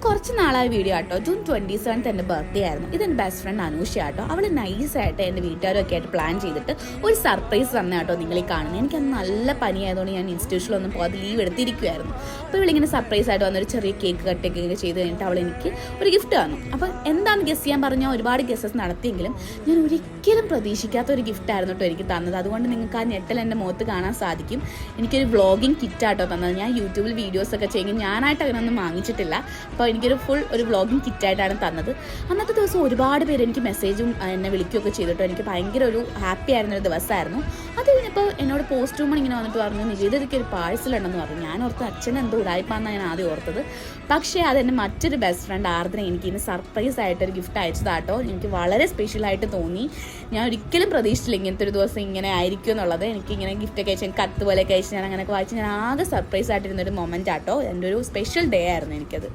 കുറച്ച് നാളായ വീഡിയോ ആട്ടോ. ജൂൺ 27 എൻ്റെ ബർത്ത്ഡേ ആയിരുന്നു. ഇതെൻ്റെ ബെസ്റ്റ് ഫ്രണ്ട് അനൂഷ ആട്ടോ. അവൾ നൈസായിട്ട് എൻ്റെ വീട്ടുകാരൊക്കെ ആയിട്ട് പ്ലാൻ ചെയ്തിട്ട് ഒരു സർപ്രൈസ് തന്നെ കേട്ടോ നിങ്ങൾ ഈ കാണുന്നത്. എനിക്കന്ന് നല്ല പനിയായതുകൊണ്ട് ഞാൻ ഇൻസ്റ്റിറ്റ്യൂഷനിലൊന്നും പോകാതെ ലീവ് എടുത്തിരിക്കുമായിരുന്നു. അപ്പോൾ ഇവളിങ്ങനെ സർപ്രൈസ് ആയിട്ട് വന്നൊരു ചെറിയ കേക്ക് കട്ടൊക്കെ ഇങ്ങനെ ചെയ്ത് കഴിഞ്ഞിട്ട് അവൾ എനിക്ക് ഒരു ഗിഫ്റ്റ് തന്നു. അപ്പോൾ എന്താണ് ഗസ് ചെയ്യാൻ പറഞ്ഞാൽ ഒരുപാട് ഗസ്സസ് നടത്തിയെങ്കിലും ഞാൻ ഒരിക്കലും പ്രതീക്ഷിക്കാത്ത ഒരു ഗിഫ്റ്റായിരുന്നു കേട്ടോ എനിക്ക് തന്നത്. അതുകൊണ്ട് നിങ്ങൾക്ക് ആ ഞെട്ടൽ എൻ്റെ മുഖത്ത് കാണാൻ സാധിക്കും. എനിക്കൊരു വ്ളോഗിങ് കിറ്റാട്ടോ തന്നത്. ഞാൻ യൂട്യൂബിൽ വീഡിയോസൊക്കെ ചെയ്യുമെങ്കിൽ ഞാനായിട്ട് അങ്ങനെയൊന്നും വാങ്ങിച്ചിട്ടില്ല. അപ്പോൾ എനിക്കൊരു ഫുൾ ഒരു വ്ളോഗിങ് കിറ്റായിട്ടാണ് തന്നത്. അന്നത്തെ ദിവസം ഒരുപാട് പേര് എനിക്ക് മെസ്സേജും എന്നെ വിളിക്കുകയൊക്കെ ചെയ്തിട്ടോ. എനിക്ക് ഭയങ്കര ഒരു ഹാപ്പി ആയിരുന്നൊരു ദിവസമായിരുന്നു. അത് കഴിഞ്ഞപ്പോൾ എന്നോട് പോസ്റ്റ് റൂമിൽ ഇങ്ങനെ വന്നിട്ട് പറഞ്ഞു, നിവേദിതയ്ക്ക് ഒരു പാഴ്സലുണ്ടെന്ന് പറഞ്ഞു. ഞാൻ ഓർത്ത് അച്ഛൻ എന്തോ ഉടായ്പാന്നാണ് ഞാൻ ആദ്യം ഓർത്തത്. പക്ഷേ അതെൻ്റെ മറ്റൊരു ബെസ്റ്റ് ഫ്രണ്ട് ആർദ്ര എനിക്ക് ഇന്ന് സർപ്രൈസ് ആയിട്ടൊരു ഗിഫ്റ്റ് അയച്ചതാട്ടോ. എനിക്ക് വളരെ സ്പെഷ്യലായിട്ട് തോന്നി. ഞാൻ ഒരിക്കലും പ്രതീക്ഷിച്ചില്ല ഇങ്ങനത്തെ ഒരു ദിവസം ഇങ്ങനെ ആയിരിക്കും എന്നുള്ളത്. എനിക്കിങ്ങനെ ഗിഫ്റ്റൊക്കെ അയച്ചു, കത്ത് പോലെയൊക്കെ അയച്ച് ഞാൻ അങ്ങനെയൊക്കെ വായിച്ച് ഞാൻ ആകെ സർപ്രൈസ് ആയിട്ടിരുന്നൊരു മൊമെൻ്റ് ആട്ടോ. എൻ്റെ ഒരു സ്പെഷ്യൽ ഡേ ആയിരുന്നു എനിക്കത്.